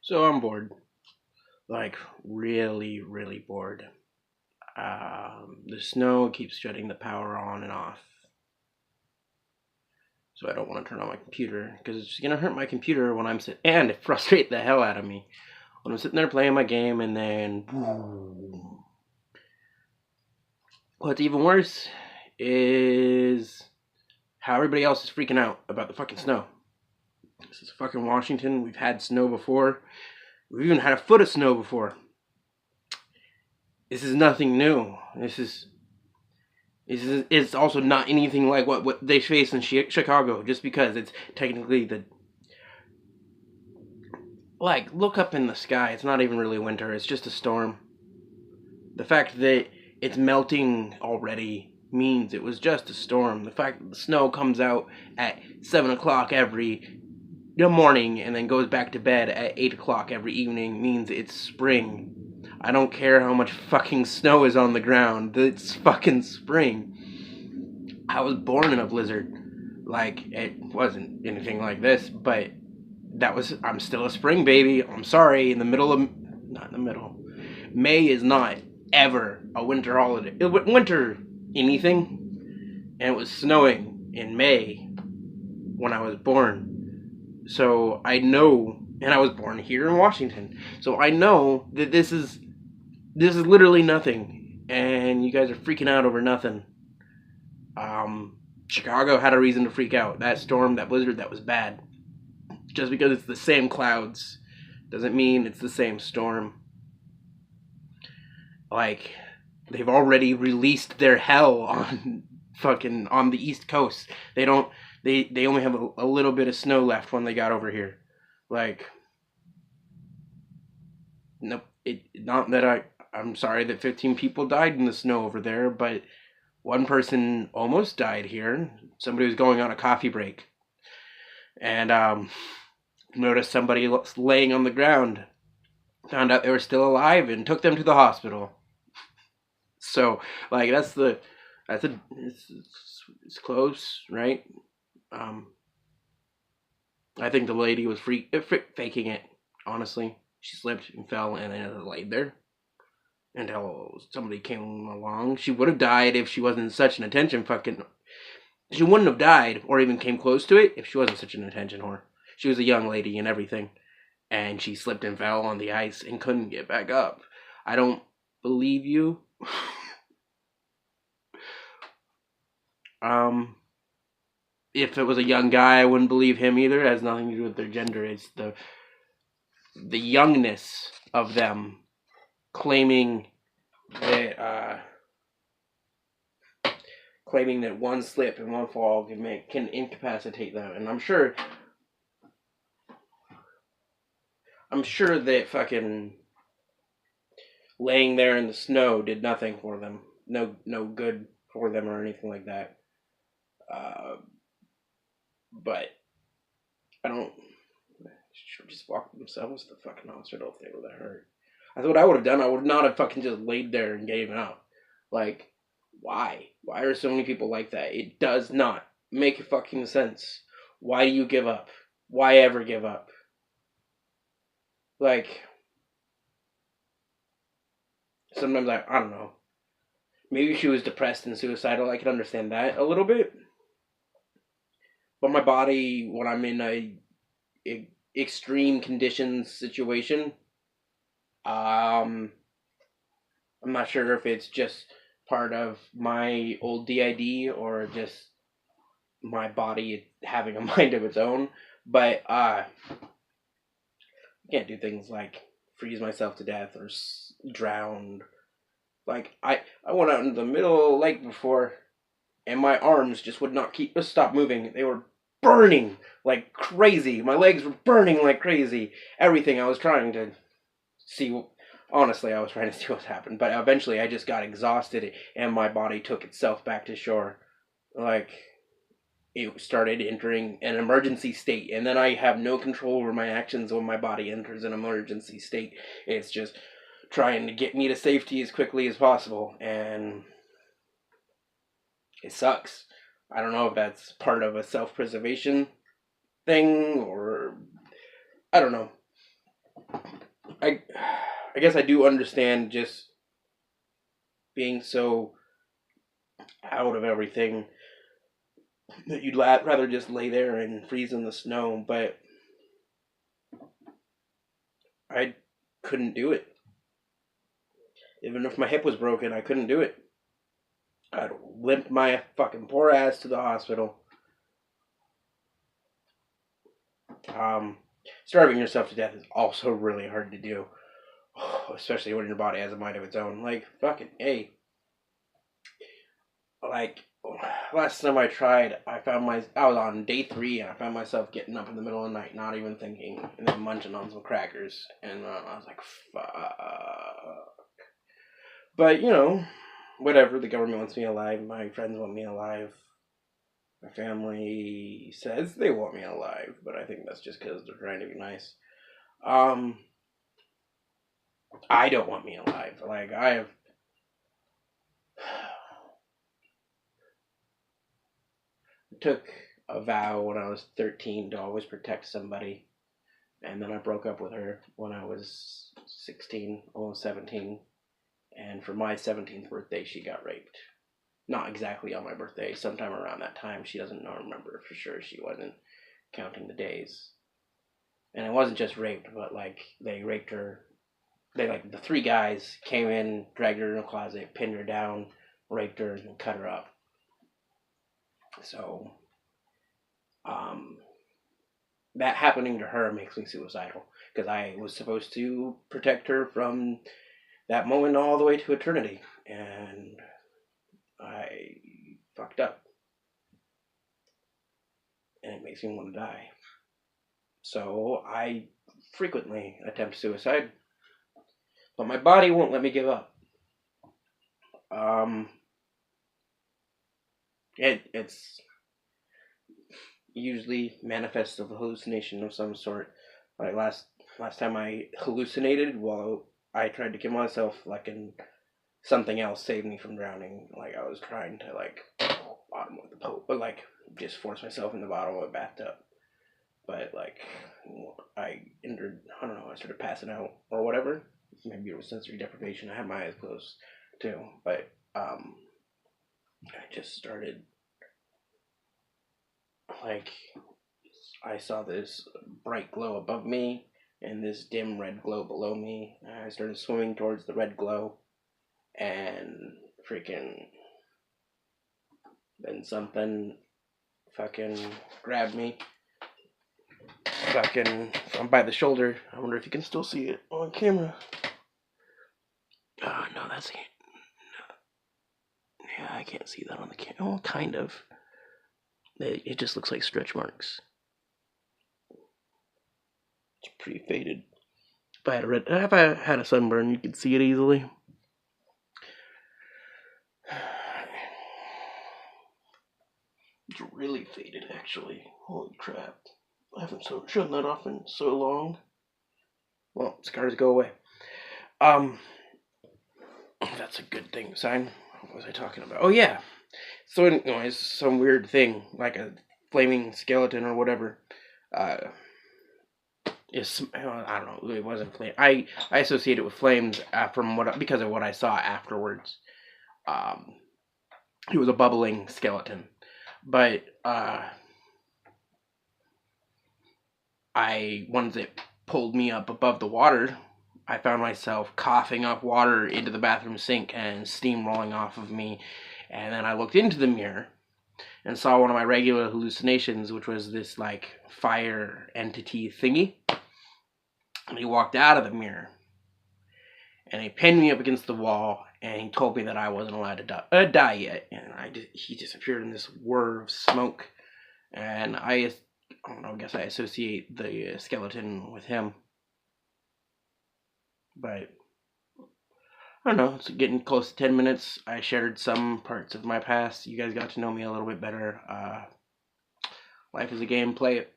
So I'm bored. Like, really, really bored. The snow keeps shutting the power on and off. So I don't want to turn on my computer because it's going to hurt my computer when I'm sitting. And it frustrates the hell out of me when I'm sitting there playing my game and then. Boom. What's even worse is how everybody else is freaking out about the fucking snow. This is fucking Washington. We've had snow before. We've even had a foot of snow before. This is nothing new. It's also not anything like what they face in Chicago, just because it's technically the. Like, look up in the sky. It's not even really winter, it's just a storm. The fact that it's melting already means it was just a storm. The fact that the snow comes out at 7 o'clock every morning and then goes back to bed at 8 o'clock every evening means it's spring. I don't care how much fucking snow is on the ground. It's fucking spring. I was born in a blizzard. Like, it wasn't anything like this, but I'm still a spring baby. I'm sorry, not in the middle. May is not ever a winter holiday. Winter anything, and it was snowing in May when I was born. So I know, and I was born here in Washington. So I know that this is literally nothing, and you guys are freaking out over nothing. Chicago had a reason to freak out. That storm, that blizzard, that was bad. Just because it's the same clouds doesn't mean it's the same storm. Like, they've already released their hell on fucking on the East Coast. They only have a little bit of snow left when they got over here. Like, nope. Not that I'm sorry that 15 people died in the snow over there, but one person almost died here. Somebody was going on a coffee break, and noticed somebody laying on the ground. Found out they were still alive and took them to the hospital. So, like, it's close, right? Um, I think the lady was faking it. Honestly, she slipped and fell and then laid there until somebody came along. She would have died if she wasn't such an attention fucking. She wouldn't have died or even came close to it if she wasn't such an attention whore. She was a young lady and everything, and she slipped and fell on the ice and couldn't get back up. I don't believe you. If it was a young guy, I wouldn't believe him either. It has nothing to do with their gender. It's the youngness of them claiming that one slip and one fall can incapacitate them. And I'm sure that fucking laying there in the snow did nothing for them. No good for them or anything like that. But I don't. Should just walk themselves to the fucking hospital if they were that hurt. That's what I would have done. I would not have fucking just laid there and gave up. Like, why? Why are so many people like that? It does not make fucking sense. Why do you give up? Why ever give up? Like, sometimes I don't know. Maybe she was depressed and suicidal. I can understand that a little bit. But my body, when I'm in a extreme conditions situation, I'm not sure if it's just part of my old DID or just my body having a mind of its own. But I can't do things like freeze myself to death or drown. Like, I went out into the middle of the lake before, and my arms just would not stop moving. They were burning like crazy. My legs were burning like crazy. Everything I was trying to see. Honestly, I was trying to see what happened, but eventually I just got exhausted, and my body took itself back to shore. Like, it started entering an emergency state, and then I have no control over my actions when my body enters an emergency state. It's just trying to get me to safety as quickly as possible, and it sucks. I don't know if that's part of a self-preservation thing, or I don't know. I guess I do understand just being so out of everything that you'd rather just lay there and freeze in the snow, but I couldn't do it. Even if my hip was broken, I couldn't do it. I'd limp my fucking poor ass to the hospital. Um, Starving yourself to death is also really hard to do, especially when your body has a mind of its own. Like, fucking, hey, like, last time I tried, I was on day 3, and I found myself getting up in the middle of the night, not even thinking, and then munching on some crackers, and I was like, fuck. But, whatever, the government wants me alive, my friends want me alive, my family says they want me alive, but I think that's just because they're trying to be nice. I don't want me alive. Like, I took a vow when I was 13 to always protect somebody, and then I broke up with her when I was 16, almost 17, and for my 17th birthday, she got raped. Not exactly on my birthday, sometime around that time. She doesn't remember for sure. She wasn't counting the days. And it wasn't just raped, but like they raped her. The 3 guys came in, dragged her in a closet, pinned her down, raped her, and cut her up. So, that happening to her makes me suicidal because I was supposed to protect her from that moment all the way to eternity, and I fucked up, and it makes me want to die. So I frequently attempt suicide, but my body won't let me give up. It's usually manifests of a hallucination of some sort. Like last time I hallucinated while I tried to kill myself, like in something else saved me from drowning. Like I was trying to bottom of the boat, but like just force myself in the bottom of a bathtub. But like I I don't know, I started passing out or whatever. Maybe it was sensory deprivation. I had my eyes closed too, but I just started like I saw this bright glow above me and this dim red glow below me. I started swimming towards the red glow, and freaking then something fucking grabbed me fucking from by the shoulder. I wonder if you can still see it on camera. Oh no, that's it. Yeah, I can't see that on the camera. Oh, kind of. It just looks like stretch marks. It's pretty faded. If I had a sunburn, you could see it easily. It's really faded, actually. Holy crap. I haven't shown that off in so long. Well, scars go away. That's a good thing. Sign. What was I talking about? Oh, yeah. So, anyways, some weird thing, like a flaming skeleton or whatever. I don't know. It wasn't flame. I associate it with flames because of what I saw afterwards. It was a bubbling skeleton, but once it pulled me up above the water, I found myself coughing up water into the bathroom sink and steam rolling off of me. And then I looked into the mirror and saw one of my regular hallucinations, which was this like fire entity thingy. And he walked out of the mirror and he pinned me up against the wall and he told me that I wasn't allowed to die yet. And he disappeared in this whir of smoke. And I don't know, I guess I associate the skeleton with him. But I don't know, it's getting close to 10 minutes. I shared some parts of my past. You guys got to know me a little bit better. Life is a game, play it.